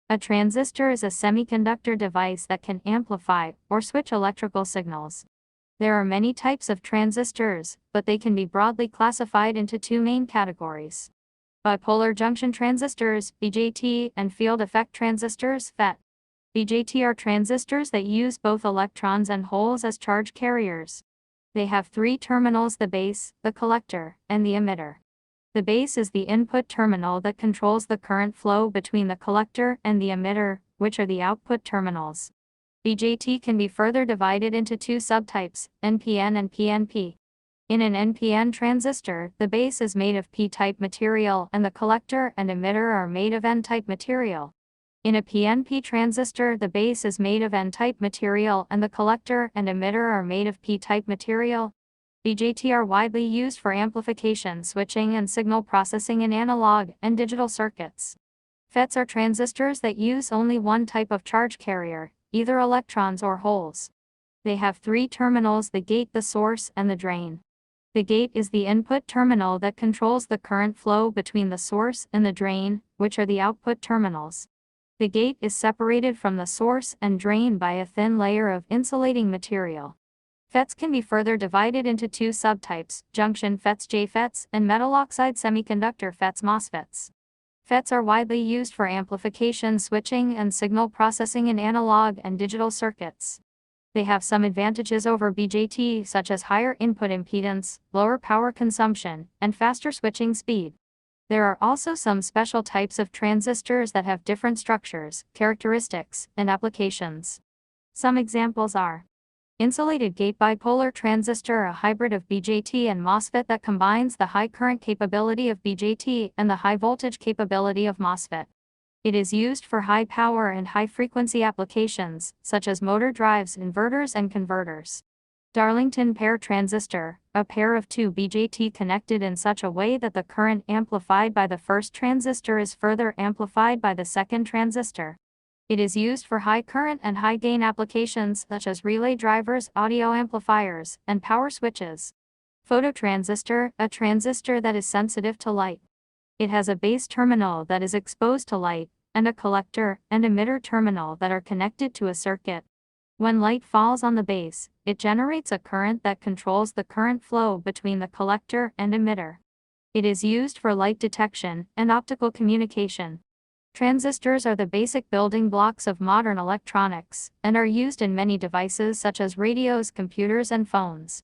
A transistor is a semiconductor device that can amplify or switch electrical signals. There are many types of transistors, but they can be broadly classified into two main categories: bipolar junction transistors, BJT, and field effect transistors, FET. BJT are transistors that use both electrons and holes as charge carriers. They have three terminals: the base, the collector, and the emitter. The base is the input terminal that controls the current flow between the collector and the emitter, which are the output terminals. BJT can be further divided into two subtypes, NPN and PNP. In an NPN transistor, the base is made of P-type material and the collector and emitter are made of N-type material. In a PNP transistor, the base is made of N-type material and the collector and emitter are made of P-type material. BJT are widely used for amplification, switching, and signal processing in analog and digital circuits. FETs are transistors that use only one type of charge carrier, either electrons or holes. They have three terminals: the gate, the source, and the drain. The gate is the input terminal that controls the current flow between the source and the drain, which are the output terminals. The gate is separated from the source and drain by a thin layer of insulating material. FETs can be further divided into two subtypes: junction FETs, JFETs, and metal oxide semiconductor FETs, MOSFETs. FETs are widely used for amplification, switching, and signal processing in analog and digital circuits. They have some advantages over BJT, such as higher input impedance, lower power consumption, and faster switching speed. There are also some special types of transistors that have different structures, characteristics, and applications. Some examples are: insulated gate bipolar transistor, a hybrid of BJT and MOSFET that combines the high current capability of BJT and the high voltage capability of MOSFET. It is used for high power and high frequency applications, such as motor drives, inverters, and converters. Darlington pair transistor, a pair of two BJT connected in such a way that the current amplified by the first transistor is further amplified by the second transistor. It is used for high current and high gain applications such as relay drivers, audio amplifiers, and power switches. Phototransistor, a transistor that is sensitive to light. It has a base terminal that is exposed to light, and a collector and emitter terminal that are connected to a circuit. When light falls on the base, it generates a current that controls the current flow between the collector and emitter. It is used for light detection and optical communication. Transistors are the basic building blocks of modern electronics, and are used in many devices such as radios, computers, and phones.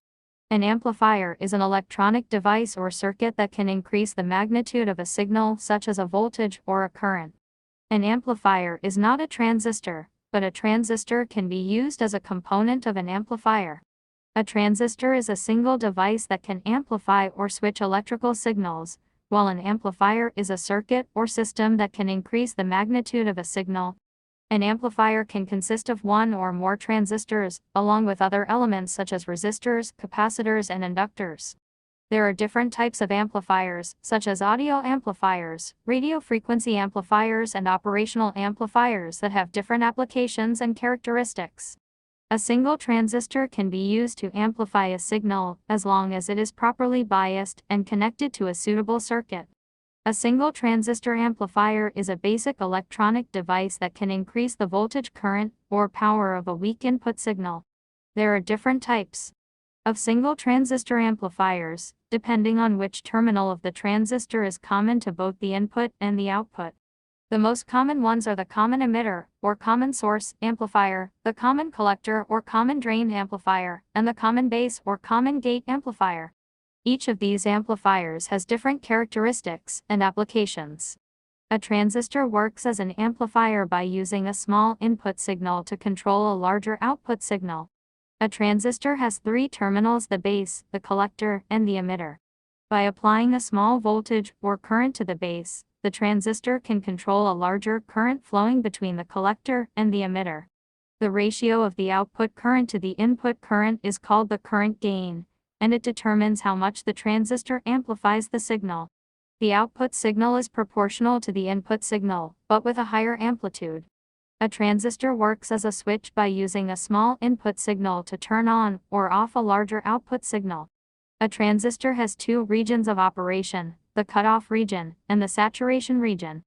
An amplifier is an electronic device or circuit that can increase the magnitude of a signal, such as a voltage or a current. An amplifier is not a transistor, but a transistor can be used as a component of an amplifier. A transistor is a single device that can amplify or switch electrical signals, while an amplifier is a circuit or system that can increase the magnitude of a signal. An amplifier can consist of one or more transistors, along with other elements such as resistors, capacitors, and inductors. There are different types of amplifiers, such as audio amplifiers, radio frequency amplifiers, and operational amplifiers that have different applications and characteristics. A single transistor can be used to amplify a signal, as long as it is properly biased and connected to a suitable circuit. A single transistor amplifier is a basic electronic device that can increase the voltage, current, or power of a weak input signal. There are different types of single transistor amplifiers, depending on which terminal of the transistor is common to both the input and the output. The most common ones are the common emitter, or common source, amplifier, the common collector or common drain amplifier, and the common base or common gate amplifier. Each of these amplifiers has different characteristics and applications. A transistor works as an amplifier by using a small input signal to control a larger output signal. A transistor has three terminals: the base, the collector, and the emitter. By applying a small voltage or current to the base, the transistor can control a larger current flowing between the collector and the emitter. The ratio of the output current to the input current is called the current gain, and it determines how much the transistor amplifies the signal. The output signal is proportional to the input signal, but with a higher amplitude. A transistor works as a switch by using a small input signal to turn on or off a larger output signal. A transistor has two regions of operation: the cutoff region and the saturation region.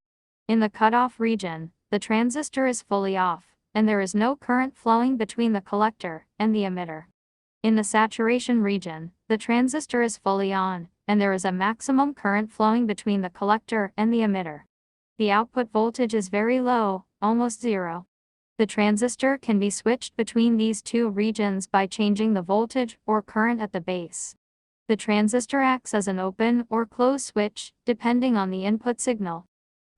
In the cutoff region, the transistor is fully off, and there is no current flowing between the collector and the emitter. In the saturation region, the transistor is fully on, and there is a maximum current flowing between the collector and the emitter. The output voltage is very low, almost zero. The transistor can be switched between these two regions by changing the voltage or current at the base. The transistor acts as an open or closed switch, depending on the input signal.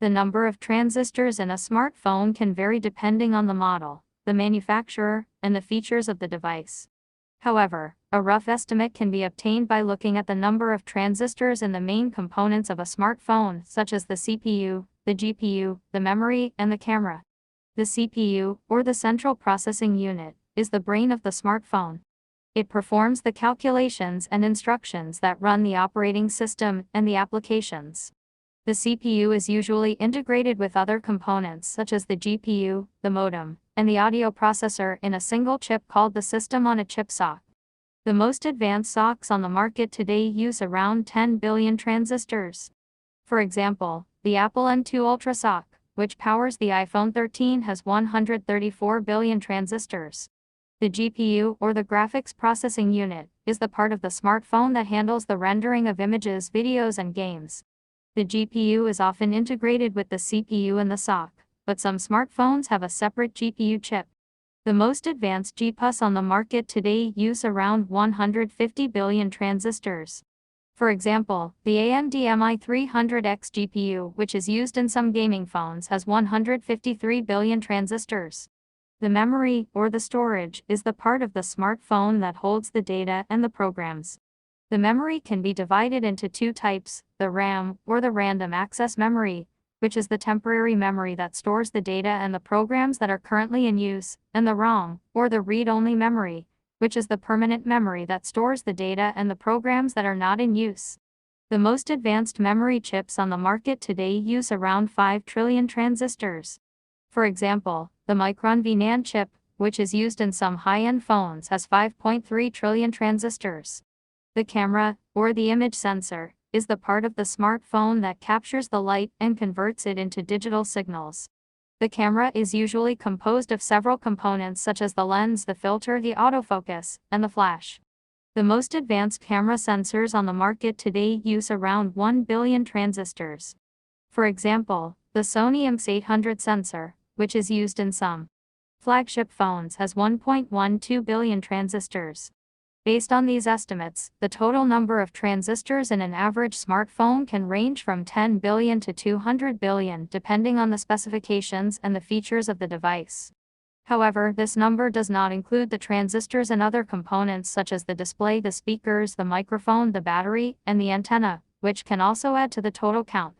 The number of transistors in a smartphone can vary depending on the model, the manufacturer, and the features of the device. However, a rough estimate can be obtained by looking at the number of transistors in the main components of a smartphone, such as the CPU, the GPU, the memory, and the camera. The CPU, or the central processing unit, is the brain of the smartphone. It performs the calculations and instructions that run the operating system and the applications. The CPU is usually integrated with other components such as the GPU, the modem, and the audio processor in a single chip called the system-on-a-chip SoC. The most advanced SoCs on the market today use around 10 billion transistors. For example, the Apple M2 Ultra SoC, which powers the iPhone 13, has 134 billion transistors. The GPU, or the graphics processing unit, is the part of the smartphone that handles the rendering of images, videos, and games. The GPU is often integrated with the CPU and the SoC, but some smartphones have a separate GPU chip. The most advanced GPUs on the market today use around 150 billion transistors. For example, the AMD MI300X GPU, which is used in some gaming phones, has 153 billion transistors. The memory, or the storage, is the part of the smartphone that holds the data and the programs. The memory can be divided into two types: the RAM, or the random access memory, which is the temporary memory that stores the data and the programs that are currently in use, and the ROM, or the read-only memory, which is the permanent memory that stores the data and the programs that are not in use. The most advanced memory chips on the market today use around 5 trillion transistors. For example, the Micron V-NAND chip, which is used in some high-end phones, has 5.3 trillion transistors. The camera, or the image sensor, is the part of the smartphone that captures the light and converts it into digital signals. The camera is usually composed of several components such as the lens, the filter, the autofocus, and the flash. The most advanced camera sensors on the market today use around 1 billion transistors. For example, the Sony IMX800 sensor, which is used in some flagship phones, has 1.12 billion transistors. Based on these estimates, the total number of transistors in an average smartphone can range from 10 billion to 200 billion, depending on the specifications and the features of the device. However, this number does not include the transistors and other components such as the display, the speakers, the microphone, the battery, and the antenna, which can also add to the total count.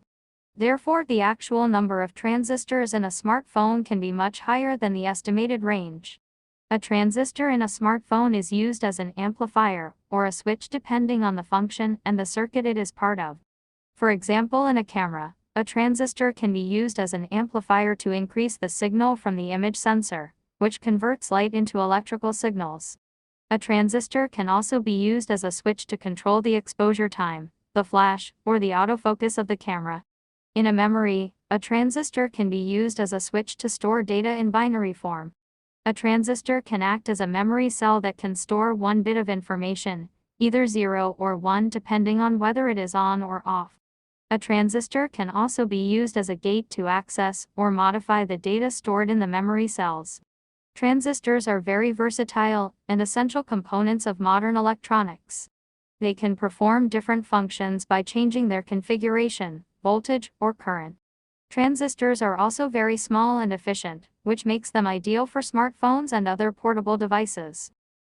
Therefore, the actual number of transistors in a smartphone can be much higher than the estimated range. A transistor in a smartphone is used as an amplifier, or a switch depending on the function and the circuit it is part of. For example, in a camera, a transistor can be used as an amplifier to increase the signal from the image sensor, which converts light into electrical signals. A transistor can also be used as a switch to control the exposure time, the flash, or the autofocus of the camera. In a memory, a transistor can be used as a switch to store data in binary form. A transistor can act as a memory cell that can store one bit of information, either 0 or 1 depending on whether it is on or off. A transistor can also be used as a gate to access or modify the data stored in the memory cells. Transistors are very versatile and essential components of modern electronics. They can perform different functions by changing their configuration, voltage, or current. Transistors are also very small and efficient, which makes them ideal for smartphones and other portable devices.